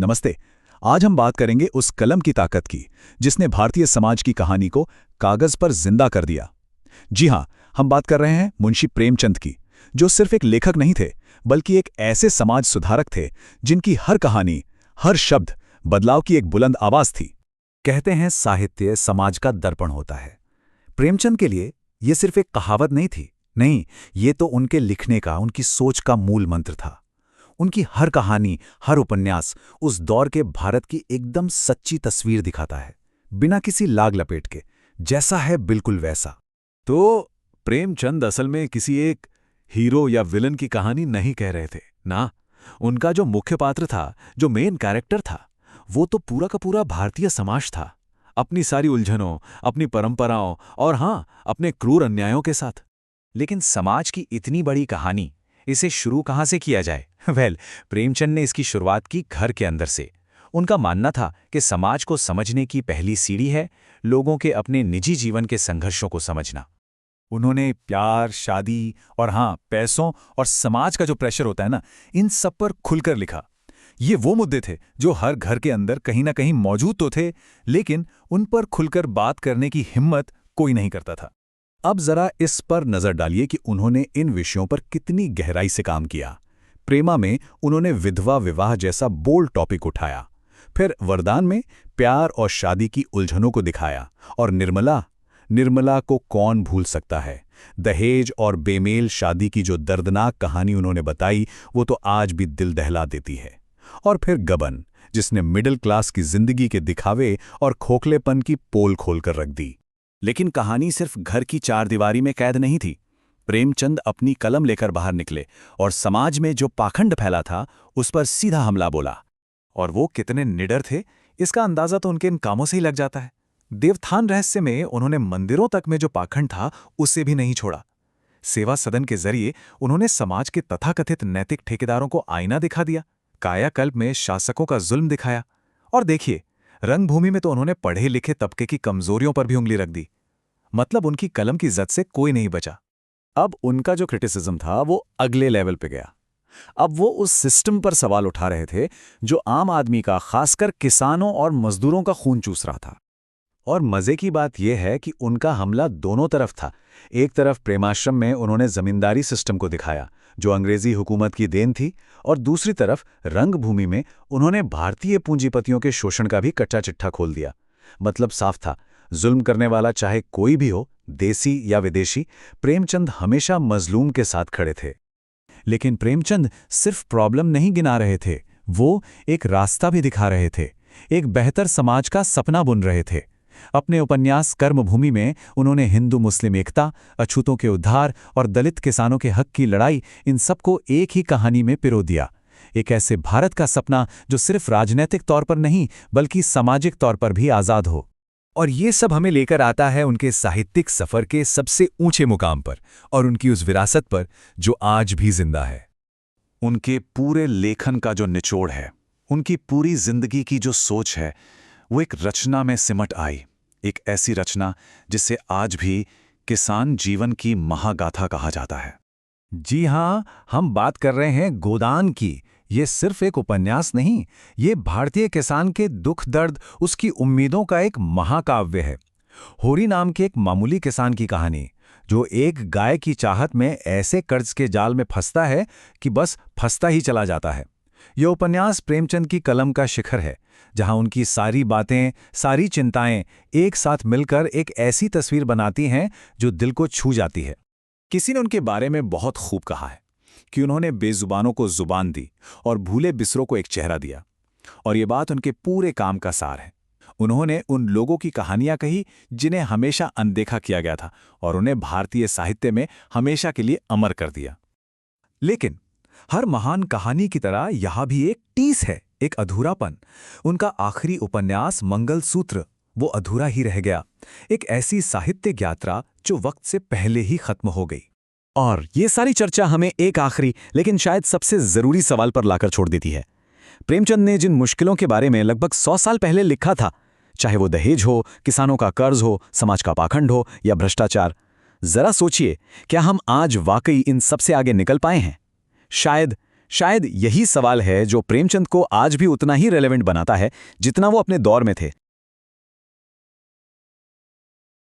नमस्ते। आज हम बात करेंगे उस कलम की ताकत की जिसने भारतीय समाज की कहानी को कागज पर जिंदा कर दिया। जी हां, हम बात कर रहे हैं मुंशी प्रेमचंद की, जो सिर्फ एक लेखक नहीं थे बल्कि एक ऐसे समाज सुधारक थे जिनकी हर कहानी, हर शब्द बदलाव की एक बुलंद आवाज थी। कहते हैं साहित्य समाज का दर्पण होता है। प्रेमचंद के लिए ये सिर्फ एक कहावत नहीं थी, नहीं, ये तो उनके लिखने का, उनकी सोच का मूल मंत्र था। उनकी हर कहानी, हर उपन्यास उस दौर के भारत की एकदम सच्ची तस्वीर दिखाता है, बिना किसी लाग लपेट के, जैसा है बिल्कुल वैसा। तो प्रेमचंद असल में किसी एक हीरो या विलन की कहानी नहीं कह रहे थे ना। उनका जो मुख्य पात्र था, जो मेन कैरेक्टर था, वो तो पूरा का पूरा भारतीय समाज था, अपनी सारी उलझनों, अपनी परंपराओं और हाँ, अपने क्रूर अन्यायों के साथ। लेकिन समाज की इतनी बड़ी कहानी, इसे शुरू कहाँ से किया जाए? प्रेमचंद ने इसकी शुरुआत की घर के अंदर से। उनका मानना था कि समाज को समझने की पहली सीढ़ी है लोगों के अपने निजी जीवन के संघर्षों को समझना। उन्होंने प्यार, शादी और हाँ, पैसों और समाज का जो प्रेशर होता है ना, इन सब पर खुलकर लिखा। ये वो मुद्दे थे जो हर घर के अंदर कहीं ना कहीं मौजूद तो थे, लेकिन उन पर खुलकर बात करने की हिम्मत कोई नहीं करता था। अब जरा इस पर नजर डालिए कि उन्होंने इन विषयों पर कितनी गहराई से काम किया। प्रेमा में उन्होंने विधवा विवाह जैसा बोल्ड टॉपिक उठाया, फिर वरदान में प्यार और शादी की उलझनों को दिखाया, और निर्मला को कौन भूल सकता है। दहेज और बेमेल शादी की जो दर्दनाक कहानी उन्होंने बताई, वो तो आज भी दिल दहला देती है। और फिर गबन, जिसने मिडिल क्लास की जिंदगी के दिखावे और खोखलेपन की पोल खोलकर रख दी। लेकिन कहानी सिर्फ घर की चारदीवारी में कैद नहीं थी। प्रेमचंद अपनी कलम लेकर बाहर निकले और समाज में जो पाखंड फैला था उस पर सीधा हमला बोला। और वो कितने निडर थे, इसका अंदाजा तो उनके इन कामों से ही लग जाता है। देवथान रहस्य में उन्होंने मंदिरों तक में जो पाखंड था उसे भी नहीं छोड़ा। सेवा सदन के जरिए उन्होंने समाज के तथाकथित नैतिक ठेकेदारों को आईना दिखा दिया, कायाकल्प में शासकों का जुल्म दिखाया, और देखिए, रंगभूमि में तो उन्होंने पढ़े लिखे तबके की कमजोरियों पर भी उंगली रख दी। मतलब उनकी कलम की जद से कोई नहीं बचा। अब उनका जो क्रिटिसिज्म था वो अगले लेवल पे गया। अब वो उस सिस्टम पर सवाल उठा रहे थे जो आम आदमी का, खासकर किसानों और मजदूरों का खून चूस रहा था। और मजे की बात यह है कि उनका हमला दोनों तरफ था। एक तरफ प्रेमाश्रम में उन्होंने जमींदारी सिस्टम को दिखाया जो अंग्रेजी हुकूमत की देन थी, और दूसरी तरफ रंगभूमि में उन्होंने भारतीय पूंजीपतियों के शोषण का भी कच्चा चिट्ठा खोल दिया। मतलब साफ था, जुल्म करने वाला चाहे कोई भी हो, देसी या विदेशी, प्रेमचंद हमेशा मजलूम के साथ खड़े थे। लेकिन प्रेमचंद सिर्फ प्रॉब्लम नहीं गिना रहे थे, वो एक रास्ता भी दिखा रहे थे, एक बेहतर समाज का सपना बुन रहे थे। अपने उपन्यास कर्मभूमि में उन्होंने हिंदू मुस्लिम एकता, अछूतों के उद्धार और दलित किसानों के हक की लड़ाई, इन सबको एक ही कहानी में पिरो दिया। एक ऐसे भारत का सपना जो सिर्फ राजनीतिक तौर पर नहीं बल्कि सामाजिक तौर पर भी आज़ाद हो। और ये सब हमें लेकर आता है उनके साहित्यिक सफर के सबसे ऊंचे मुकाम पर, और उनकी उस विरासत पर जो आज भी जिंदा है। उनके पूरे लेखन का जो निचोड़ है, उनकी पूरी जिंदगी की जो सोच है, वो एक रचना में सिमट आई। एक ऐसी रचना जिसे आज भी किसान जीवन की महागाथा कहा जाता है। जी हां, हम बात कर रहे हैं गोदान की। ये सिर्फ एक उपन्यास नहीं, ये भारतीय किसान के दुख दर्द, उसकी उम्मीदों का एक महाकाव्य है। होरी नाम के एक मामूली किसान की कहानी, जो एक गाय की चाहत में ऐसे कर्ज के जाल में फंसता है कि बस फंसता ही चला जाता है। यह उपन्यास प्रेमचंद की कलम का शिखर है, जहां उनकी सारी बातें, सारी चिंताएं एक साथ मिलकर एक ऐसी तस्वीर बनाती हैं जो दिल को छू जाती है। किसी ने उनके बारे में बहुत खूब कहा है कि उन्होंने बेजुबानों को जुबान दी और भूले बिसरों को एक चेहरा दिया। और ये बात उनके पूरे काम का सार है। उन्होंने उन लोगों की कहानियां कही जिन्हें हमेशा अनदेखा किया गया था, और उन्हें भारतीय साहित्य में हमेशा के लिए अमर कर दिया। लेकिन हर महान कहानी की तरह यहां भी एक टीस है, एक अधूरापन। उनका आखिरी उपन्यास मंगलसूत्र वो अधूरा ही रह गया, एक ऐसी साहित्यिक यात्रा जो वक्त से पहले ही खत्म हो गई। और ये सारी चर्चा हमें एक आखिरी लेकिन शायद सबसे जरूरी सवाल पर लाकर छोड़ देती है। प्रेमचंद ने जिन मुश्किलों के बारे में लगभग 100 साल पहले लिखा था, चाहे वो दहेज हो, किसानों का कर्ज हो, समाज का पाखंड हो या भ्रष्टाचार, जरा सोचिए, क्या हम आज वाकई इन सबसे आगे निकल पाए हैं? शायद शायद यही सवाल है जो प्रेमचंद को आज भी उतना ही रेलेवेंट बनाता है जितना वो अपने दौर में थे।